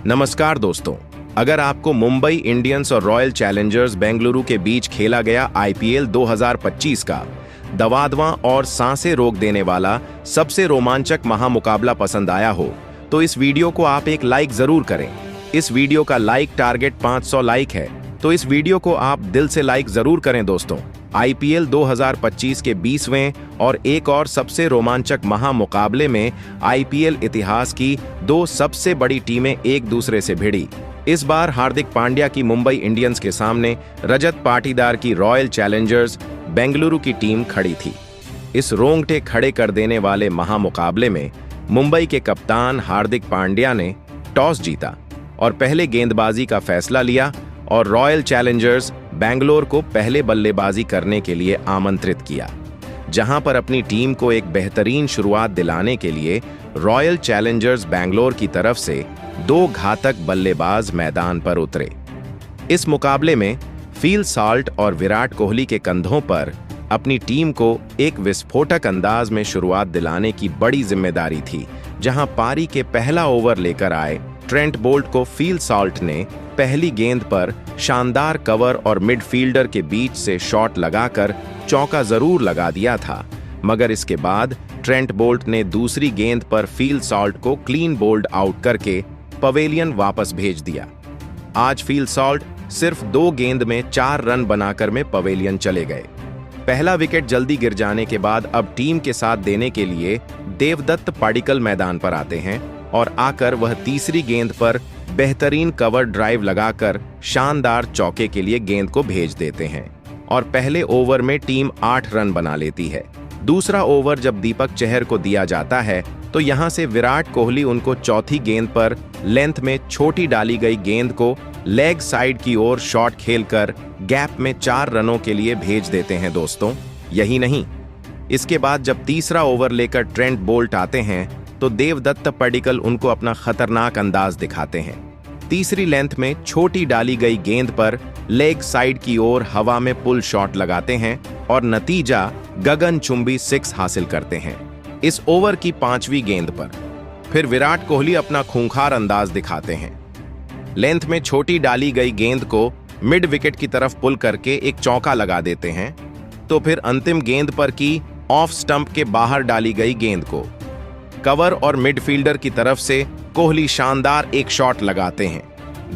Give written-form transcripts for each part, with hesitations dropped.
नमस्कार दोस्तों, अगर आपको मुंबई इंडियंस और रॉयल चैलेंजर्स बेंगलुरु के बीच खेला गया आईपीएल 2025 का दवादवा और सांसें रोक देने वाला सबसे रोमांचक महामुकाबला पसंद आया हो तो इस वीडियो को आप एक लाइक जरूर करें। इस वीडियो का लाइक टारगेट 500 लाइक है, तो इस वीडियो को आप दिल से लाइक जरूर करें दोस्तों। आईपीएल 2025 के 20वें और एक और सबसे रोमांचक महामुकाबले में आईपीएल इतिहास की दो सबसे बड़ी टीमें एक दूसरे से भिड़ी। इस बार हार्दिक पांड्या की मुंबई इंडियंस के सामने रजत पाटीदार की रॉयल चैलेंजर्स बेंगलुरु की टीम खड़ी थी। इस रोंगटे खड़े कर देने वाले महामुकाबले में मुंबई के कप्तान हार्दिक पांड्या ने टॉस जीता और पहले गेंदबाजी का फैसला लिया और रॉयल चैलेंजर्स बेंगलोर को पहले बल्लेबाजी करने के लिए आमंत्रित किया। जहां पर अपनी टीम को एक बेहतरीन शुरुआत दिलाने के लिए रॉयल चैलेंजर्स बेंगलोर की तरफ से दो घातक बल्लेबाज मैदान पर उतरे। इस मुकाबले में फील सॉल्ट और विराट कोहली के कंधों पर अपनी टीम को एक विस्फोटक अंदाज में शुरुआत दिलाने की बड़ी जिम्मेदारी थी। जहां पारी के पहला ओवर लेकर आए ट्रेंट बोल्ट को फील सॉल्ट ने पहली गेंद पर शानदार कवर और मिडफील्डर के बीच से शॉट लगाकर चौका जरूर लगा दिया था, मगर इसके बाद ट्रेंट बोल्ट ने दूसरी गेंद पर फील सॉल्ट को क्लीन बोल्ड आउट करके पवेलियन वापस भेज दिया। आज फील सॉल्ट सिर्फ 2 गेंद में 4 रन बनाकर में पवेलियन चले गए। पहला विकेट जल्दी गिर जाने के बाद अब टीम के साथ देने के लिए देवदत्त पडिक्कल मैदान पर आते हैं और आकर वह तीसरी गेंद पर बेहतरीन कवर ड्राइव लगाकर शानदार चौके के लिए गेंद को भेज देते हैं और पहले ओवर में टीम 8 रन बना लेती है। दूसरा ओवर जब दीपक चहर को दिया जाता है तो यहां से विराट कोहली उनको चौथी गेंद पर लेंथ में छोटी डाली गई गेंद को लेग साइड की ओर शॉट खेलकर गैप में 4 रनों के लिए भेज देते हैं दोस्तों। यही नहीं, इसके बाद जब तीसरा ओवर लेकर ट्रेंट बोल्ट आते हैं तो देवदत्त पडिक्कल उनको अपना खतरनाक अंदाज दिखाते हैं। तीसरी लेंथ में छोटी डाली गई गेंद पर लेग साइड की ओर हवा में पुल शॉट लगाते हैं और नतीजा गगनचुंबी 6 हासिल करते हैं। इस ओवर की 5वीं गेंद पर फिर विराट कोहली अपना खूंखार अंदाज दिखाते हैं। लेंथ में छोटी डाली गई गेंद को मिड विकेट की तरफ पुल करके एक चौका लगा देते हैं। तो फिर अंतिम गेंद पर की ऑफ स्टंप के बाहर डाली गई गेंद को कवर और मिडफील्डर की तरफ से कोहली शानदार एक शॉट लगाते हैं।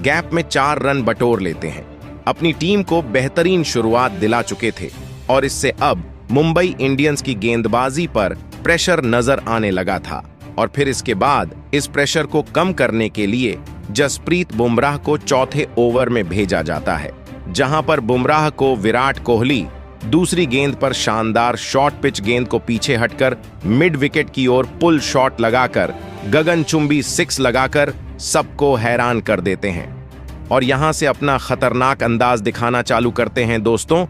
गैप में 4 रन बटोर लेते हैं। अपनी टीम को बेहतरीन शुरुआत दिला चुके थे और इससे अब मुंबई इंडियंस की गेंदबाजी पर प्रेशर नजर आने लगा था। और फिर इसके बाद इस प्रेशर को कम करने के लिए जसप्रीत बुमराह को चौथे ओवर में भेजा जाता है, जहां पर बुमराह को विराट कोहली दूसरी गेंद पर शानदार शॉर्ट पिच गेंद को पीछे हटकर मिड विकेट की ओर पुल शॉट लगाकर गगनचुंबी 6 लगाकर सबको हैरान कर देते हैं और यहां से अपना खतरनाक अंदाज दिखाना चालू करते हैं दोस्तों।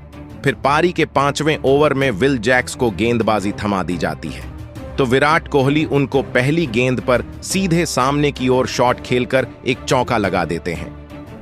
फिर पारी के 5वें ओवर में विल जैक्स को गेंदबाजी थमा दी जाती है तो विराट कोहली उनको पहली गेंद पर सीधे सामने की ओर शॉट खेलकर एक चौका लगा देते हैं।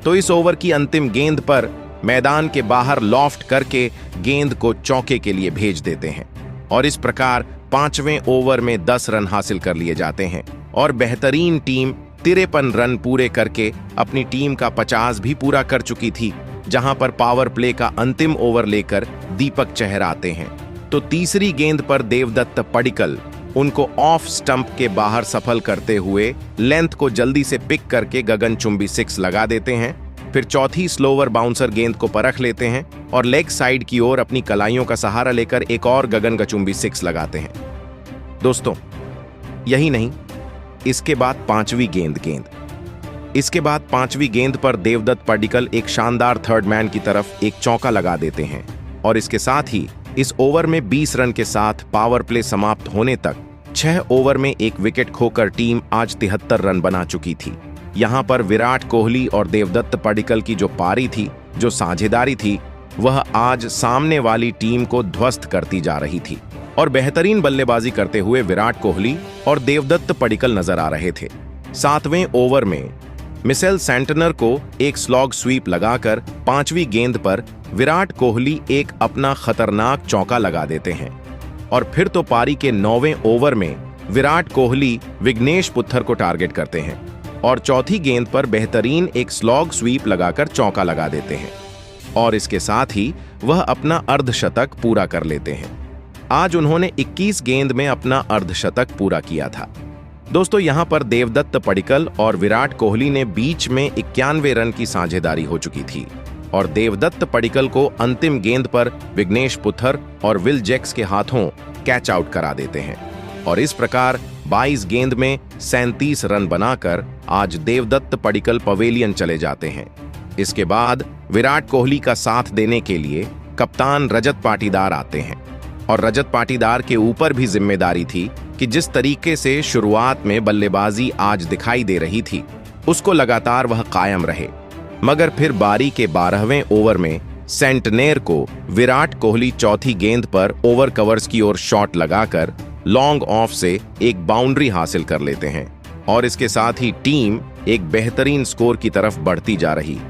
तो इस ओवर की अंतिम गेंद पर मैदान के बाहर लॉफ्ट करके गेंद को चौके के लिए भेज देते हैं और इस प्रकार 5वें ओवर में 10 रन हासिल कर लिए जाते हैं और बेहतरीन टीम 53 रन पूरे करके अपनी टीम का 50 भी पूरा कर चुकी थी। जहां पर पावर प्ले का अंतिम ओवर लेकर दीपक चहर आते हैं तो तीसरी गेंद पर देवदत्त पडिक्कल उनको ऑफ स्टंप के बाहर सफल करते हुए लेंथ को जल्दी से पिक करके गगनचुंबी 6 लगा देते हैं। फिर चौथी स्लोवर बाउंसर गेंद को परख लेते हैं और लेग साइड की ओर अपनी कलाइयों का सहारा लेकर एक और गगनचुंबी 6 लगाते हैं दोस्तों। यही नहीं, इसके बाद 5वीं गेंद पर देवदत्त पडिक्कल एक शानदार थर्ड मैन की तरफ एक चौका लगा देते हैं और इसके साथ ही इस ओवर में 20 रन के साथ पावर प्ले समाप्त होने तक 6 ओवर में एक विकेट खोकर टीम आज 73 रन बना चुकी थी। यहां पर विराट कोहली और देवदत्त पडिक्कल की जो पारी थी, जो साझेदारी थी, वह आज सामने वाली टीम को ध्वस्त करती जा रही थी और बेहतरीन बल्लेबाजी करते हुए विराट कोहली और देवदत्त पडिक्कल नजर आ रहे थे। 7वें ओवर में मिचेल सेंटनर को एक स्लॉग स्वीप लगाकर 5वीं गेंद पर विराट कोहली एक अपना खतरनाक चौका लगा देते हैं और फिर तो पारी के 9वें ओवर में विराट कोहली विघ्नेश पुत्थर को टारगेट करते हैं और चौथी गेंद पर बेहतरीन एक स्लॉग स्वीप लगाकर चौका लगा देते हैं और इसके साथ ही वह अपना अर्धशतक पूरा कर लेते हैं। आज उन्होंने 21 गेंद में अपना अर्धशतक पूरा किया था। दोस्तों, यहां पर देवदत्त पडिक्कल और विराट कोहली ने बीच में 91 रन की साझेदारी हो चुकी थी और देवदत्त पडिक्कल को अंतिम गेंद पर विघ्नेश पुथर और विल जैक्स के हाथों कैच आउट करा देते हैं और इस प्रकार 22 गेंद में 37 रन बनाकर आज देवदत्त पडिक्कल पवेलियन चले जाते हैं। इसके बाद विराट कोहली का साथ देने के लिए कप्तान रजत पाटीदार आते हैं और रजत पाटीदार के ऊपर भी जिम्मेदारी थी कि जिस तरीके से शुरुआत में बल्लेबाजी आज दिखाई दे रही थी उसको लगातार वह कायम रहे। मगर फिर बारी के 12वें ओवर में सेंटनेर को विराट कोहली चौथी गेंद पर ओवर कवर्स की ओर शॉट लगाकर लॉन्ग ऑफ से एक बाउंड्री हासिल कर लेते हैं और इसके साथ ही टीम एक बेहतरीन स्कोर की तरफ बढ़ती जा रही।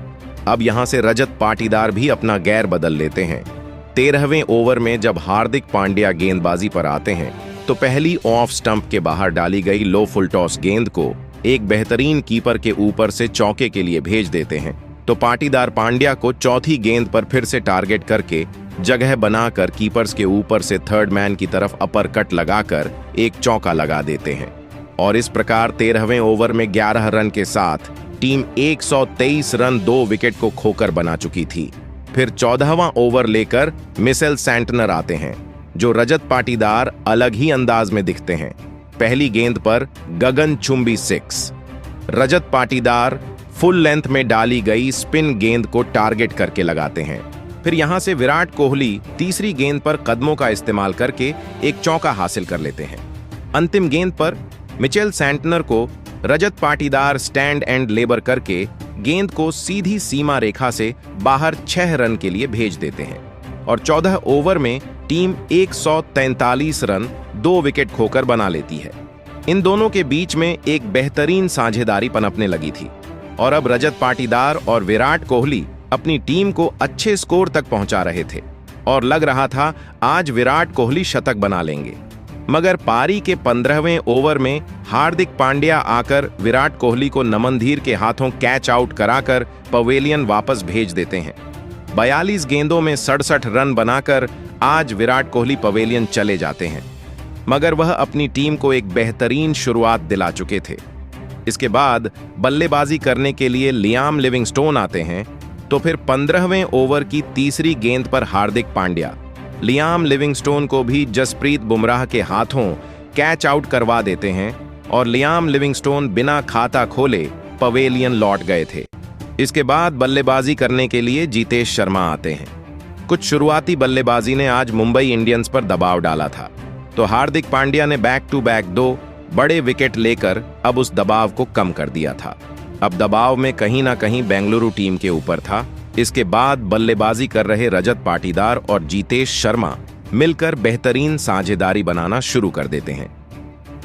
अब यहां से रजत पाटीदार भी अपना गैर बदल लेते हैं। 13वें ओवर में जब हार्दिक पांड्या गेंदबाजी पर आते हैं तो पहली ऑफ स्टंप के बाहर डाली गई लो फुल टॉस गेंद को एक बेहतरीन कीपर के ऊपर से चौके के लिए भेज देते हैं तो पाटीदार पांड्या को चौथी गेंद पर फिर से टारगेट करके जगह बनाकर कीपर्स के ऊपर से थर्ड मैन की तरफ अपर कट लगाकर एक चौका लगा देते हैं और इस प्रकार 13वें ओवर में 11 रन के साथ टीम 123 रन 2 विकेट को खोकर बना चुकी थी। फिर 14वां ओवर लेकर मिचेल सैंटनर आते हैं जो रजत पाटीदार अलग ही अंदाज में दिखते हैं। पहली गेंद पर गगनचुंबी 6, रजत पाटीदार फुल लेंथ में डाली गई स्पिन गेंद को टारगेट करके लगाते हैं। फिर यहां से विराट कोहली तीसरी गेंद पर कदमों का इस्तेमाल करके एक चौका हासिल कर लेते हैं। अंतिम गेंद पर मिचेल सैंटनर को Rajat Patidar stand and labour करके गेंद को सीधी सीमा रेखा से बाहर 6 रन के लिए भेज देते हैं और 14 ओवर में टीम 143 रन 2 विकेट खोकर बना लेती है। इन दोनों के बीच में एक बेहतरीन साझेदारी पनपने लगी थी और अब रजत पाटीदार और विराट कोहली अपनी टीम को अच्छे स्कोर तक पहुंचा रहे थे और लग रहा था आज विराट कोहली शतक बना लेंगे। मगर पारी के 15वें ओवर में हार्दिक पांड्या आकर विराट कोहली को नमनधीर के हाथों कैच आउट कराकर पवेलियन वापस भेज देते हैं। 42 गेंदों में 67 रन बनाकर आज विराट कोहली पवेलियन चले जाते हैं मगर वह अपनी टीम को एक बेहतरीन शुरुआत दिला चुके थे। इसके बाद बल्लेबाजी करने के लिए लियाम लिविंगस्टोन आते हैं तो फिर 15वें ओवर की तीसरी गेंद पर हार्दिक पांड्या लियाम लिविंगस्टोन को भी जसप्रीत बुमराह के हाथों कैच आउट करवा देते हैं और लियाम लिविंगस्टोन बिना खाता खोले पवेलियन लौट गए थे। इसके बाद बल्लेबाजी करने के लिए जीतेश शर्मा आते हैं। कुछ शुरुआती बल्लेबाजी ने आज मुंबई इंडियंस पर दबाव डाला था तो हार्दिक पांड्या ने बैक टू बैक 2 बड़े विकेट लेकर अब उस दबाव को कम कर दिया था। अब दबाव में कहीं ना कहीं बेंगलुरु टीम के ऊपर था। इसके बाद बल्लेबाजी कर रहे रजत पाटीदार और जीतेश शर्मा मिलकर बेहतरीन साझेदारी बनाना शुरू कर देते हैं।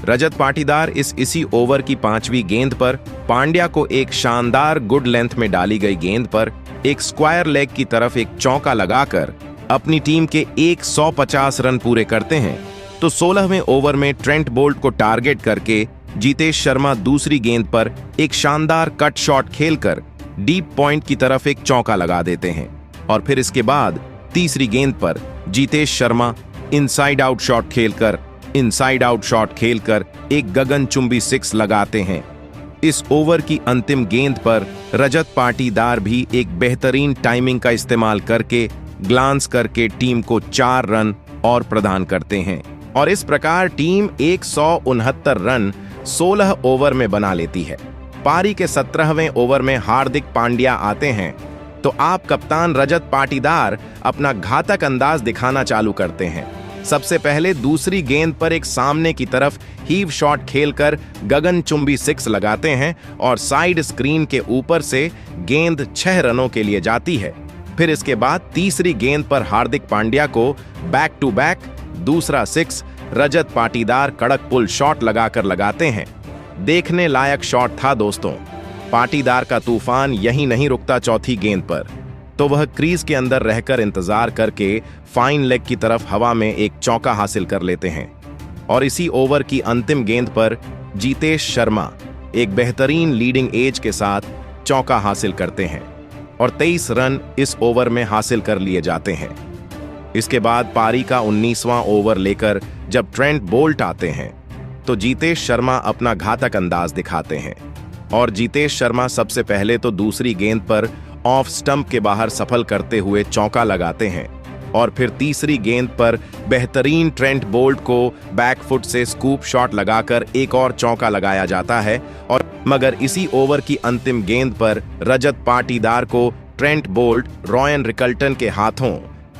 रजत पाटीदार इसी ओवर की 5वीं गेंद पर पांड्या को एक शानदार गुड लेंथ में डाली गई गेंद पर एक स्क्वायर लेग की तरफ एक चौका लगाकर अपनी टीम के 150 रन पूरे करते हैं तो 16वें ओवर में ट्रेंट बोल्ट को टारगेट करके जीतेश शर्मा दूसरी गेंद पर एक शानदार कट शॉट खेलकर डीप पॉइंट की तरफ एक चौका लगा देते हैं और फिर इसके बाद तीसरी गेंद पर Jitesh Sharma inside out shot खेलकर एक गगनचुंबी 6 लगाते हैं। इस ओवर की अंतिम गेंद पर रजत पाटीदार भी एक बेहतरीन टाइमिंग का इस्तेमाल करके ग्लांस करके टीम को 4 रन और प्रदान करते हैं और इस प्रकार टीम 169 रन 16 ओवर में बना लेती है। पारी के 17वें ओवर में हार्दिक पांड्या आते हैं तो आप कप्तान रजत पाटीदार अपना घातक अंदाज दिखाना चालू करते हैं। सबसे पहले दूसरी गेंद पर एक सामने की तरफ हीव शॉट खेलकर गगनचुंबी 6 लगाते हैं और साइड स्क्रीन के ऊपर से गेंद 6 रनों के लिए जाती है। फिर इसके बाद तीसरी गेंद पर हार्दिक पांड्या को बैक टू बैक दूसरा 6 रजत पाटीदार कड़क पुल शॉट लगाकर लगाते हैं। देखने लायक शॉट था दोस्तों। पाटीदार का तूफान यहीं नहीं रुकता। चौथी गेंद पर तो वह क्रीज के अंदर रहकर इंतजार करके फाइन लेग की तरफ हवा में एक चौका हासिल कर लेते हैं और इसी ओवर की अंतिम गेंद पर जीतेश शर्मा एक बेहतरीन लीडिंग एज के साथ चौका हासिल करते हैं और 23 रन इस ओवर में हासिल कर लिए जाते हैं। इसके बाद पारी का 19वां ओवर लेकर जब ट्रेंट बोल्ट आते हैं तो जीतेश शर्मा अपना घातक अंदाज दिखाते हैं और जीतेश शर्मा सबसे पहले तो दूसरी गेंद पर ऑफ स्टंप के बाहर सफल करते हुए चौका लगाते हैं और फिर तीसरी गेंद पर बेहतरीन ट्रेंट बोल्ट को बैकफुट से स्कूप शॉट लगाकर एक और चौका लगाया जाता है और मगर इसी ओवर की अंतिम गेंद पर रजत पाटीदार को ट्रेंट बोल्ट रॉयन रिकल्टन के हाथों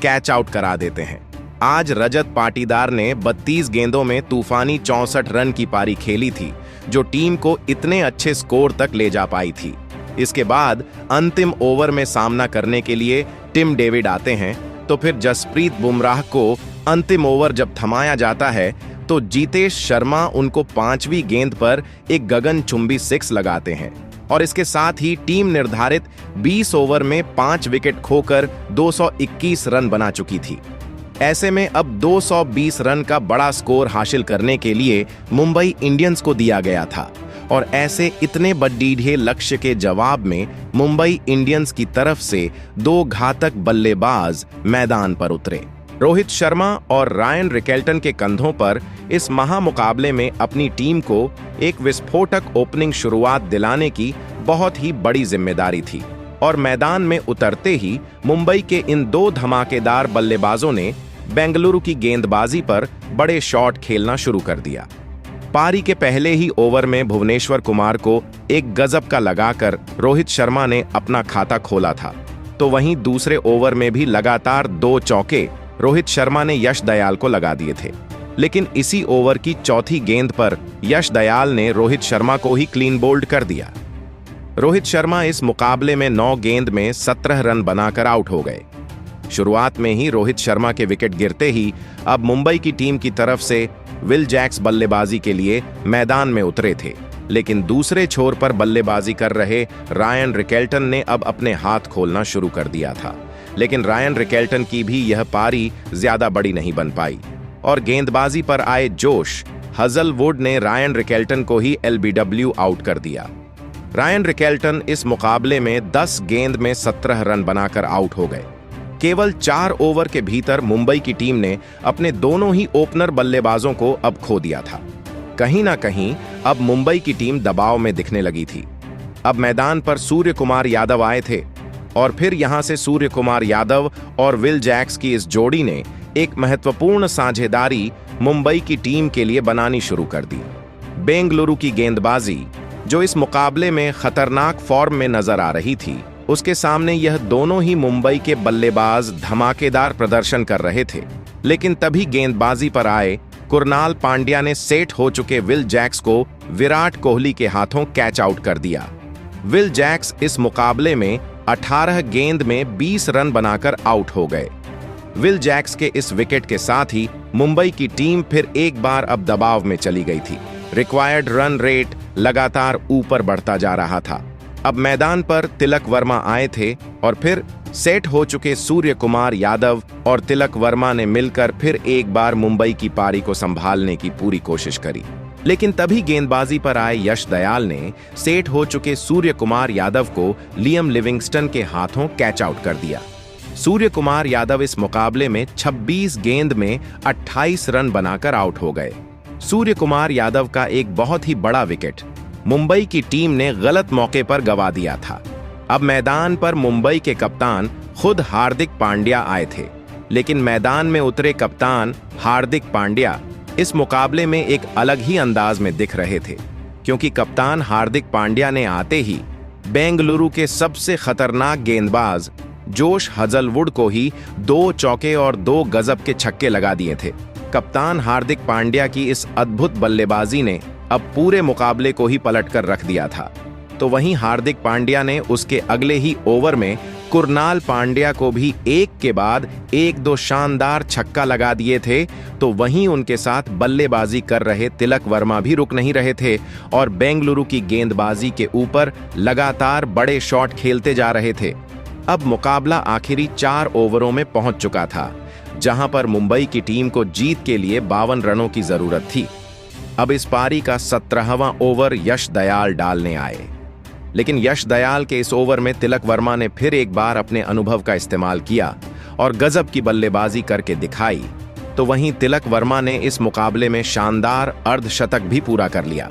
कैच आउट करा देते हैं। आज रजत पाटीदार ने 32 गेंदों में तूफानी 64 रन की पारी खेली थी जो टीम को इतने अच्छे स्कोर तक ले जा पाई थी। इसके बाद अंतिम ओवर में सामना करने के लिए टिम डेविड आते हैं तो फिर जसप्रीत बुमराह को अंतिम ओवर जब थमाया जाता है तो जीतेश शर्मा उनको 5वीं गेंद पर एक गगनचुंबी 6 लगाते हैं और इसके साथ ही टीम निर्धारित 20 ओवर में 5 विकेट खोकर 221 रन बना चुकी थी। ऐसे में अब 220 रन का बड़ा स्कोर हासिल करने के लिए मुंबई इंडियंस को दिया गया था और ऐसे इतने बड़ीढे लक्ष्य के जवाब में मुंबई इंडियंस की तरफ से 2 घातक बल्लेबाज मैदान पर उतरे। रोहित शर्मा और रायन रिकेल्टन के कंधों पर इस महामुकाबले में अपनी टीम को एक विस्फोटक ओपनिंग शुरुआत दिलाने की बहुत ही बड़ी जिम्मेदारी थी और मैदान में उतरते ही मुंबई के इन 2 धमाकेदार बल्लेबाजों ने बेंगलुरु की गेंदबाजी पर बड़े शॉट खेलना शुरू कर दिया। पारी के पहले ही ओवर में भुवनेश्वर कुमार को एक गजब का लगाकर रोहित शर्मा ने अपना खाता खोला था तो वहीं दूसरे ओवर में भी लगातार 2 चौके रोहित शर्मा ने यश दयाल को लगा दिए थे। लेकिन इसी ओवर की चौथी गेंद पर यश दयाल ने रोहित शर्मा को ही क्लीन बोल्ड कर दिया। रोहित शर्मा इस मुकाबले में 9 गेंद में 17 रन बनाकर आउट हो गए। शुरुआत में ही रोहित शर्मा के विकेट गिरते ही अब मुंबई की टीम की तरफ से विल जैक्स बल्लेबाजी के लिए मैदान में उतरे थे, लेकिन दूसरे छोर पर बल्लेबाजी कर रहे रायन रिकेल्टन ने अब अपने हाथ खोलना शुरू कर दिया था। लेकिन रायन रिकेल्टन की भी यह पारी ज्यादा बड़ी नहीं बन पाई और गेंदबाजी पर आए जोश हजलवुड ने रायन रिकेल्टन को ही एलबीडब्ल्यू आउट कर दिया। रायन रिकेल्टन इस मुकाबले में 10 गेंद में 17 रन बनाकर आउट हो गए। केवल 4 ओवर के भीतर मुंबई की टीम ने अपने दोनों ही ओपनर बल्लेबाजों को अब खो दिया था। कहीं ना कहीं अब मुंबई की टीम दबाव में दिखने लगी थी। अब मैदान पर सूर्य कुमार यादव आए थे और फिर यहां से सूर्य कुमार यादव और विल जैक्स की इस जोड़ी ने एक महत्वपूर्ण साझेदारी मुंबई की टीम के लिए बनानी शुरू कर दी। बेंगलुरु की गेंदबाजी जो इस मुकाबले में खतरनाक फॉर्म में नजर आ रही थी, उसके सामने यह दोनों ही मुंबई के बल्लेबाज धमाकेदार प्रदर्शन कर रहे थे। लेकिन तभी गेंदबाजी पर आए कुरनाल पांड्या ने सेट हो चुके विल जैक्स को विराट कोहली के हाथों कैच आउट कर दिया। विल जैक्स इस मुकाबले में 18 गेंद में 20 रन बनाकर आउट हो गए। विल जैक्स के इस विकेट के साथ ही मुंबई की टीम फिर एक बार अब दबाव में चली गई थी। रिक्वायर्ड रन रेट लगातार ऊपर बढ़ता जा रहा था। अब मैदान पर तिलक वर्मा आए थे और फिर सेट हो चुके सूर्य कुमार यादव और तिलक वर्मा ने मिलकर फिर एक बार मुंबई की पारी को संभालने की पूरी कोशिश करी। लेकिन तभी गेंदबाजी पर आए यश दयाल ने सेट हो चुके सूर्य कुमार यादव को लियम लिविंगस्टन के हाथों कैच आउट कर दिया। सूर्य कुमार यादव इस मुकाबले में 26 गेंद में 28 रन बनाकर आउट हो गए। सूर्य कुमार यादव का एक बहुत ही बड़ा विकेट मुंबई की टीम ने गलत मौके पर गंवा दिया था। अब मैदान पर मुंबई के कप्तान खुद हार्दिक पांड्या आए थे, लेकिन मैदान में उतरे कप्तान हार्दिक पांड्या इस मुकाबले में एक अलग ही अंदाज में दिख रहे थे, क्योंकि कप्तान हार्दिक पांड्या ने आते ही बेंगलुरु के सबसे खतरनाक गेंदबाज जोश हजलवुड को ही 2 चौके और 2 गजब के छक्के लगा दिए थे। कप्तान हार्दिक पांड्या की इस अद्भुत बल्लेबाजी ने अब पूरे मुकाबले को ही पलटकर रख दिया था। तो वहीं हार्दिक पांड्या ने उसके अगले ही ओवर में कुरनाल पांड्या को भी एक के बाद एक 2 शानदार छक्का लगा दिए थे। तो वहीं उनके साथ बल्लेबाजी कर रहे तिलक वर्मा भी रुक नहीं रहे थे और बेंगलुरु की गेंदबाजी के ऊपर लगातार बड़े शॉट खेलते जा रहे थे। अब मुकाबला आखिरी 4 ओवरों में पहुंच चुका था, जहां पर मुंबई की टीम को जीत के लिए 52 रनों की जरूरत थी। अब इस पारी का 17वां ओवर यश दयाल डालने आए, लेकिन यश दयाल के इस ओवर में तिलक वर्मा ने फिर एक बार अपने अनुभव का इस्तेमाल किया और गजब की बल्लेबाजी करके दिखाई। तो वहीं तिलक वर्मा ने इस मुकाबले में शानदार अर्धशतक भी पूरा कर लिया।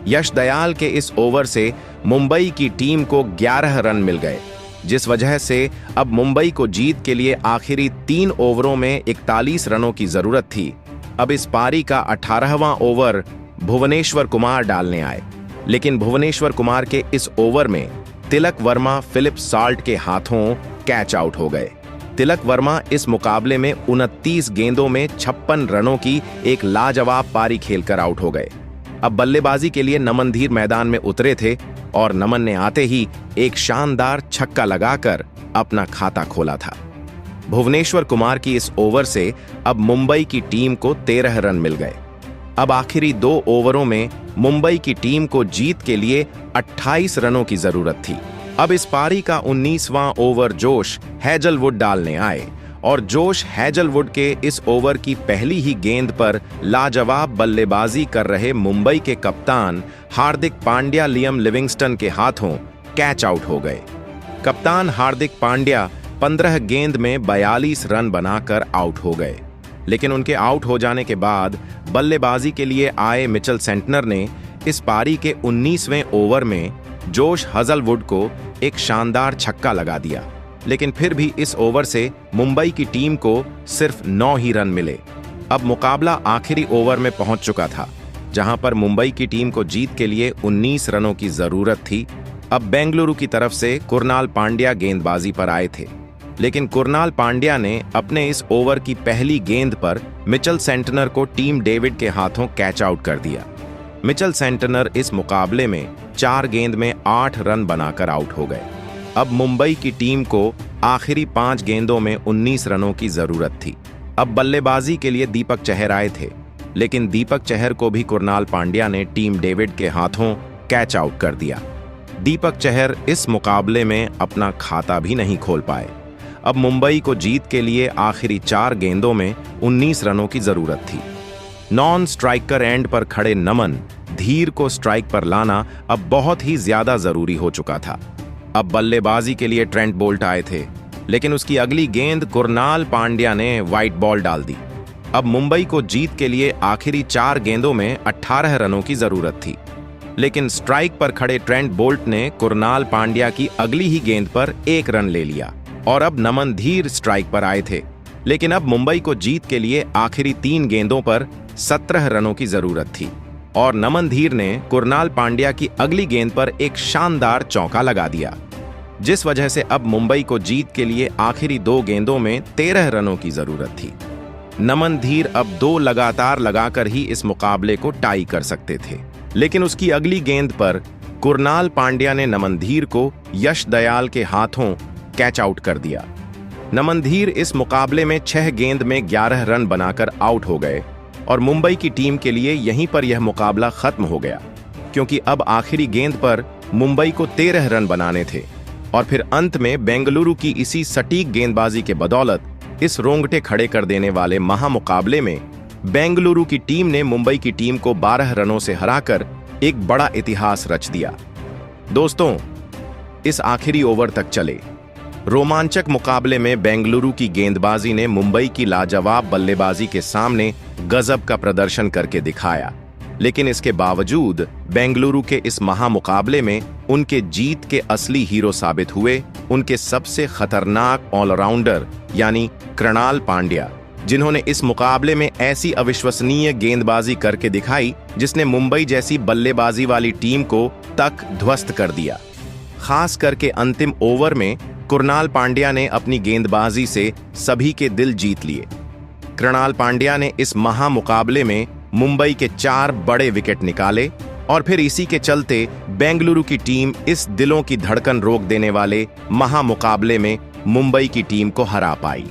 यश दयाल के इस ओवर से मुंबई की टीम को 11 रन मिल गए, जिस वजह से अब मुंबई को जीत के लिए आखिरी 3 ओवरों में 41 रनों की जरूरत थी। अब इस पारी का 18वां ओवर भुवनेश्वर कुमार डालने आए, लेकिन भुवनेश्वर कुमार के इस ओवर में तिलक वर्मा फिलिप साल्ट के हाथों कैच आउट हो गए। तिलक वर्मा इस मुकाबले में 29 गेंदों में 56 रनों की एक लाजवाब पारी खेलकर आउट हो गए। अब बल्लेबाजी के लिए नमन धीर मैदान में उतरे थे और नमन ने आते ही एक शानदार छक्का लगाकर अपना खाता खोला था। भुवनेश्वर कुमार की इस ओवर से अब मुंबई की टीम को 13 रन मिल गए। अब आखिरी 2 ओवरों में मुंबई की टीम को जीत के लिए 28 रनों की जरूरत थी। अब इस पारी का 19वां ओवर जोश हेजलवुड डालने आए और जोश हेजलवुड के इस ओवर की पहली ही गेंद पर लाजवाब बल्लेबाजी कर रहे मुंबई के कप्तान हार्दिक पांड्या लियम लिविंगस्टन के हाथों कैच आउट हो गए। कप्तान हार्दिक पांड्या 15 गेंद में 42 रन बनाकर आउट हो गए, लेकिन उनके आउट हो जाने के बाद बल्लेबाजी के लिए आए मिचेल सेंटनर ने इस पारी के 19वें ओवर में जोश हेजलवुड को एक शानदार छक्का लगा दिया, लेकिन फिर भी इस ओवर से मुंबई की टीम को सिर्फ 9 ही रन मिले। अब मुकाबला आखिरी ओवर में पहुंच चुका था, जहां पर मुंबई की टीम को जीत के लिए 19 रनों की जरूरत थी। अब बेंगलुरु की तरफ से कुरनाल पांड्या गेंदबाजी पर आए थे, लेकिन कुरनाल पांड्या ने अपने इस ओवर की पहली गेंद पर मिचेल सेंटनर को टीम डेविड के हाथों कैच आउट कर दिया। मिचेल सेंटनर इस मुकाबले में 4 गेंद में 8 रन बनाकर आउट हो गए। अब मुंबई की टीम को आखिरी 5 गेंदों में 19 रनों की जरूरत थी। अब बल्लेबाजी के लिए दीपक चहर आए थे, लेकिन दीपक चहर को भी कुरनाल पांड्या ने टीम डेविड के हाथों कैच आउट कर दिया। दीपक चहर इस मुकाबले में अपना खाता भी नहीं खोल पाए। अब मुंबई को जीत के लिए आखिरी 4 गेंदों में 19 रनों की जरूरत थी। नॉन स्ट्राइकर एंड पर खड़े नमन धीर को स्ट्राइक पर लाना अब बहुत ही ज्यादा जरूरी हो चुका था। अब बल्लेबाजी के लिए ट्रेंट बोल्ट आए थे, लेकिन उसकी अगली गेंद कुरनाल पांड्या ने वाइट बॉल डाल दी। अब मुंबई को जीत के लिए आखिरी 4 गेंदों में 18 रनों की जरूरत थी, लेकिन स्ट्राइक पर खड़े ट्रेंट बोल्ट ने कुरनाल पांड्या की अगली ही गेंद पर 1 रन ले लिया और अब नमन धीर स्ट्राइक पर आए थे, लेकिन अब मुंबई को जीत के लिए आखिरी 3 गेंदों पर 17 रनों की जरूरत थी और नमन धीर ने कुरनाल पांड्या की अगली गेंद पर एक शानदार चौका लगा दिया, जिस वजह से अब मुंबई को जीत के लिए आखिरी 2 गेंदों में 13 रनों की जरूरत थी। नमन धीर अब 2 लगातार लगाकर ही इस मुकाबले को टाई कर सकते थे, लेकिन उसकी अगली गेंद पर कुरनाल पांड्या ने नमन धीर को यश दयाल के हाथों कैच आउट कर दिया। नमन धीर इस मुकाबले में 6 गेंद में 11 रन बनाकर आउट हो गए और मुंबई की टीम के लिए यहीं पर यह मुकाबला खत्म हो गया, क्योंकि अब आखिरी गेंद पर मुंबई को 13 रन बनाने थे और फिर अंत में बेंगलुरु की इसी सटीक गेंदबाजी के बदौलत इस रोंगटे खड़े कर देने वाले महामुकाबले में बेंगलुरु की टीम ने मुंबई की टीम को 12 रनों से हराकर एक बड़ा इतिहास रच दिया। दोस्तों, इस आखिरी ओवर तक चले रोमांचक मुकाबले में बेंगलुरु की गेंदबाजी ने मुंबई की लाजवाब बल्लेबाजी के सामने गजब का प्रदर्शन करके दिखाया, लेकिन इसके बावजूद बेंगलुरु के इस महामुकाबले में उनके जीत के असली हीरो साबित हुए उनके सबसे खतरनाक ऑलराउंडर यानी कुरनाल पांड्या, जिन्होंने इस मुकाबले में ऐसी अविश्वसनीय गेंदबाजी करके दिखाई जिसने मुंबई जैसी बल्लेबाजी वाली टीम को तक ध्वस्त कर दिया। खास करके अंतिम ओवर में कुरनाल पांड्या ने अपनी गेंदबाजी से सभी के दिल जीत लिए। कुरनाल पांड्या ने इस महामुकाबले में मुंबई के 4 बड़े विकेट निकाले और फिर इसी के चलते बेंगलुरु की टीम इस दिलों की धड़कन रोक देने वाले महामुकाबले में मुंबई की टीम को हरा पाई।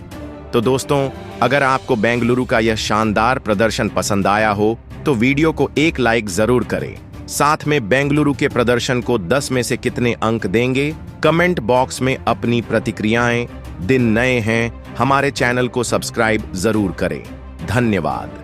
तो दोस्तों, अगर आपको बेंगलुरु का यह शानदार प्रदर्शन पसंद आया हो तो वीडियो को एक लाइक जरूर करें। साथ में बेंगलुरु के प्रदर्शन को 10 में से कितने अंक देंगे, कमेंट बॉक्स में अपनी प्रतिक्रियाएं। दिन नए हैं, हमारे चैनल को सब्सक्राइब जरूर करें। धन्यवाद।